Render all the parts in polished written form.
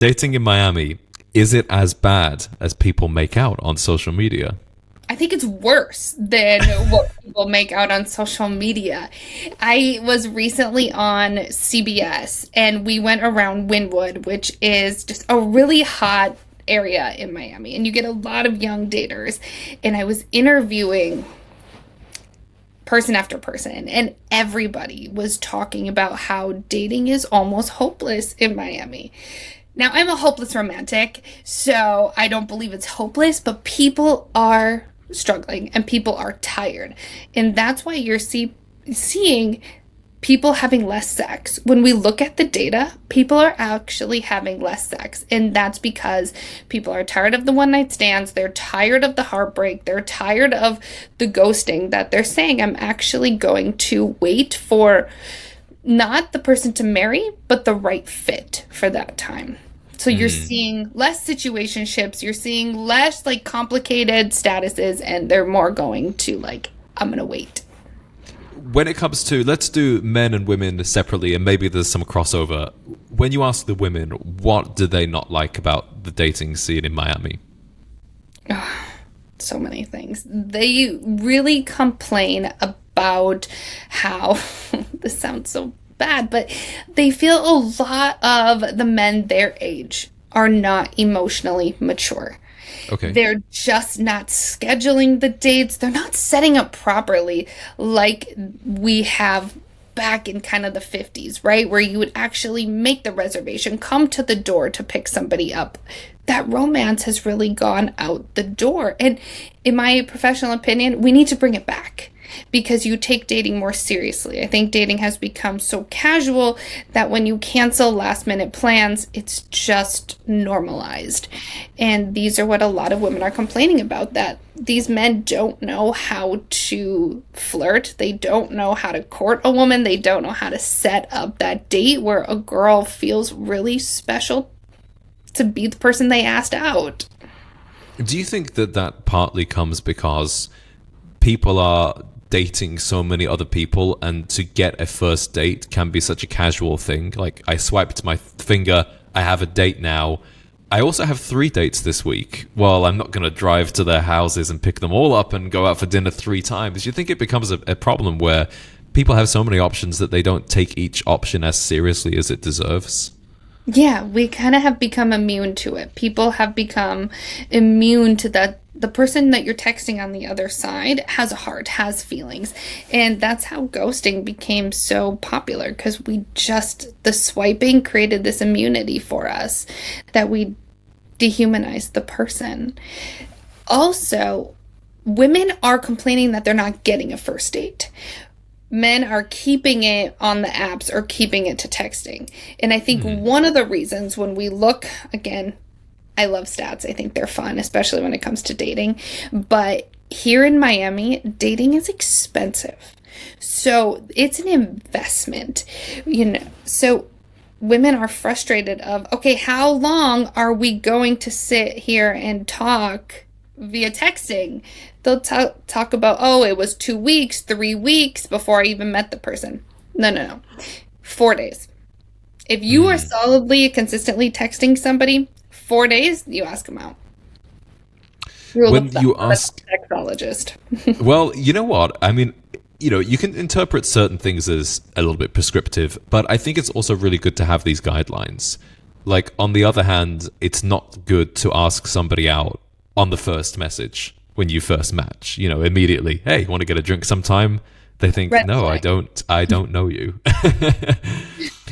Dating in Miami, is it as bad as people make out on social media? I think it's worse than what people make out on social media. I was recently on CBS and we went around Wynwood, which is just a really hot area in Miami, and you get a lot of young daters. And I was interviewing person after person, and everybody was talking about how dating is almost hopeless in Miami. Now, I'm a hopeless romantic, so I don't believe it's hopeless, but people are struggling and people are tired. And that's why you're seeing people having less sex. When we look at the data, people are actually having less sex. And that's because people are tired of the one night stands. They're tired of the heartbreak. They're tired of the ghosting that they're saying, I'm actually going to wait for not the person to marry, but the right fit for that time. So you're seeing less situationships, you're seeing less like complicated statuses, and they're more going to like, I'm going to wait. When it comes to, let's do men and women separately, and maybe there's some crossover. When you ask the women, what do they not like about the dating scene in Miami? So many things. They really complain about how, this sounds so bad, but they feel a lot of the men their age are not emotionally mature. Okay. They're just not scheduling the dates. They're not setting up properly like we have back in kind of the 50s, right? Where you would actually make the reservation, come to the door to pick somebody up. That romance has really gone out the door. And in my professional opinion, we need to bring it back, because you take dating more seriously. I think dating has become so casual that when you cancel last minute plans, it's just normalized. And these are what a lot of women are complaining about, that these men don't know how to flirt. They don't know how to court a woman. They don't know how to set up that date where a girl feels really special to be the person they asked out. Do you think that that partly comes because people are dating so many other people, and to get a first date can be such a casual thing? Like, I swiped my finger, I have a date now. I also have 3 dates this week. Well, I'm not going to drive to their houses and pick them all up and go out for dinner 3 times. Do you think it becomes a problem where people have so many options that they don't take each option as seriously as it deserves? Yeah, we kind of have become immune to it. People have become immune to that. The person that you're texting on the other side has a heart, has feelings. And that's how ghosting became so popular, because the swiping created this immunity for us that we dehumanized the person. Also, women are complaining that they're not getting a first date. Men are keeping it on the apps or keeping it to texting. And I think one of the reasons, when we look, again, I love stats. I think they're fun, especially when it comes to dating. But here in Miami, dating is expensive. So it's an investment, So women are frustrated of, okay, how long are we going to sit here and talk via texting? They'll talk about, oh, it was 2 weeks, 3 weeks before I even met the person. No. 4 days. If you are solidly, consistently texting somebody, 4 days, you ask them out. When you ask a sexologist. Well, you know what? I mean, you can interpret certain things as a little bit prescriptive, but I think it's also really good to have these guidelines. Like, on the other hand, it's not good to ask somebody out on the first message when you first match, immediately. Hey, you want to get a drink sometime? They think, Red no, flag. I don't know you.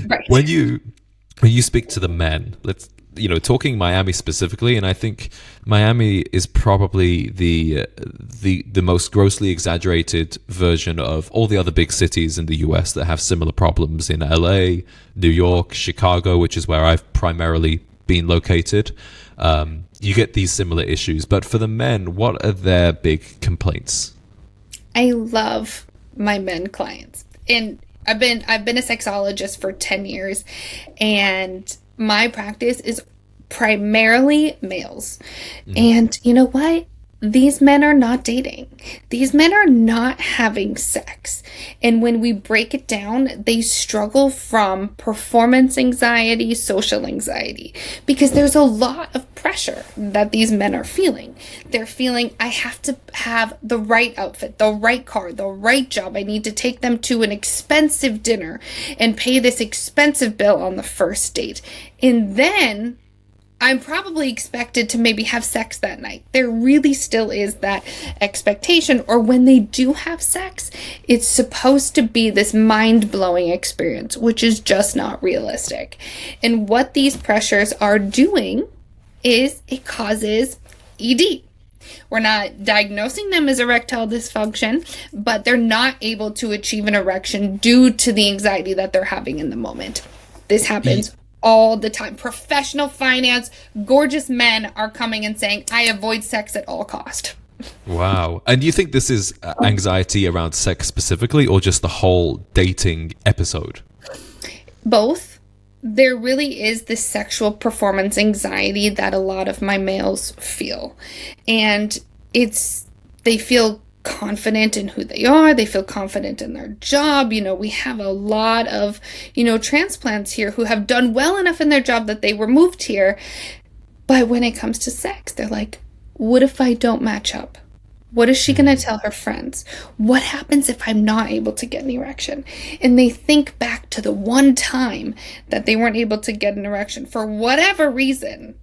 Right. When you speak to the men, talking Miami specifically, and I think Miami is probably the most grossly exaggerated version of all the other big cities in the US that have similar problems, in LA, New York, Chicago, which is where I've primarily been located. You get these similar issues, but for the men, what are their big complaints? I love my men clients. And I've been a sexologist for 10 years, and my practice is primarily males. And you know what? these men are not dating. These men are not having sex. And when we break it down, they struggle from performance anxiety, social anxiety, because there's a lot of pressure that these men are feeling. They're feeling, I have to have the right outfit, the right car, the right job. I need to take them to an expensive dinner and pay this expensive bill on the first date. And then I'm probably expected to maybe have sex that night. There really still is that expectation. Or when they do have sex, it's supposed to be this mind-blowing experience, which is just not realistic. And what these pressures are doing is it causes ED. We're not diagnosing them as erectile dysfunction, but they're not able to achieve an erection due to the anxiety that they're having in the moment. This happens all the time. Professional finance, gorgeous men are coming and saying, I avoid sex at all cost. Wow. And do you think this is anxiety around sex specifically, or just the whole dating episode? Both. There really is this sexual performance anxiety that a lot of my males feel. And they feel confident in who they are. They feel confident in their job. We have a lot of, transplants here who have done well enough in their job that they were moved here. But when it comes to sex, they're like, what if I don't match up? What is she going to tell her friends? What happens if I'm not able to get an erection? And they think back to the one time that they weren't able to get an erection for whatever reason.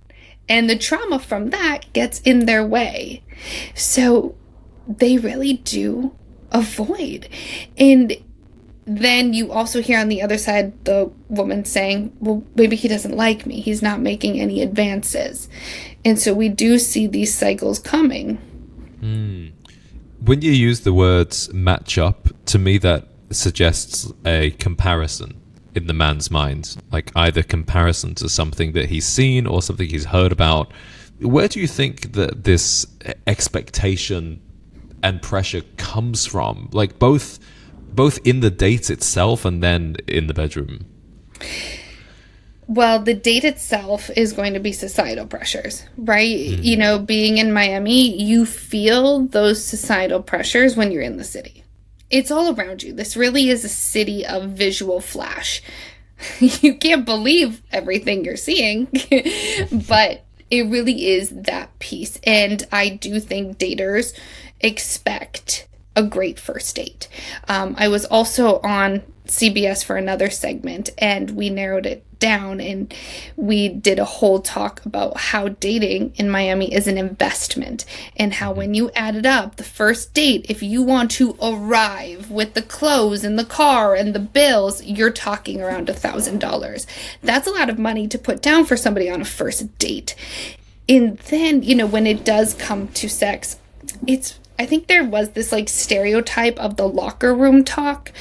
And the trauma from that gets in their way. So they really do avoid. And then you also hear on the other side the woman saying, well, maybe he doesn't like me. He's not making any advances. And so we do see these cycles coming. When you use the words match up, to me that suggests a comparison in the man's mind, like either comparison to something that he's seen or something he's heard about. Where do you think that this expectation and pressure comes from, like both in the date itself and then in the bedroom? Well, the date itself is going to be societal pressures, right? Being in Miami, you feel those societal pressures when you're in the city. It's all around you. This really is a city of visual flash. You can't believe everything you're seeing, but it really is that piece. And I do think daters expect a great first date. I was also on CBS for another segment, and we narrowed it down, and we did a whole talk about how dating in Miami is an investment, and how when you add it up, the first date, if you want to arrive with the clothes and the car and the bills, you're talking around $1,000. That's a lot of money to put down for somebody on a first date. And then, when it does come to sex, I think there was this like stereotype of the locker room talk.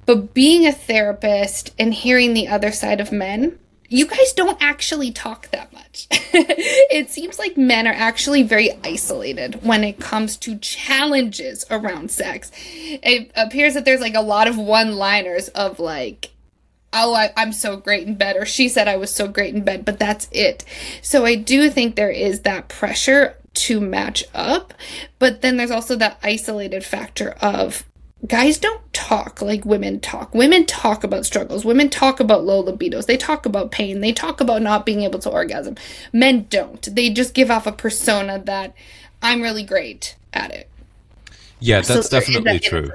But being a therapist and hearing the other side of men, you guys don't actually talk that much. It seems like men are actually very isolated when it comes to challenges around sex. It appears that there's like a lot of one-liners of like, oh, I'm so great in bed, or she said I was so great in bed, but that's it. So I do think there is that pressure to match up, but then there's also that isolated factor of guys don't talk like women talk. Women talk about struggles. Women talk about low libidos. They talk about pain. They talk about not being able to orgasm. Men don't. They just give off a persona that I'm really great at it. Yeah, that's definitely true.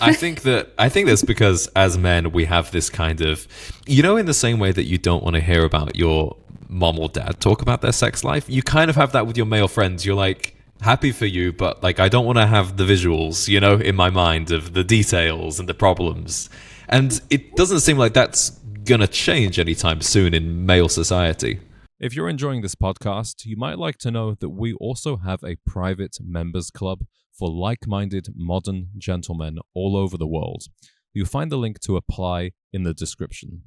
I think that's because as men we have this kind of, in the same way that you don't want to hear about your mom or dad talk about their sex life, you kind of have that with your male friends. You're like, happy for you, but like I don't want to have the visuals, in my mind of the details and the problems. And it doesn't seem like that's gonna change anytime soon in male society. If you're enjoying this podcast, you might like to know that we also have a private members club for like-minded modern gentlemen all over the world. You'll find the link to apply in the description.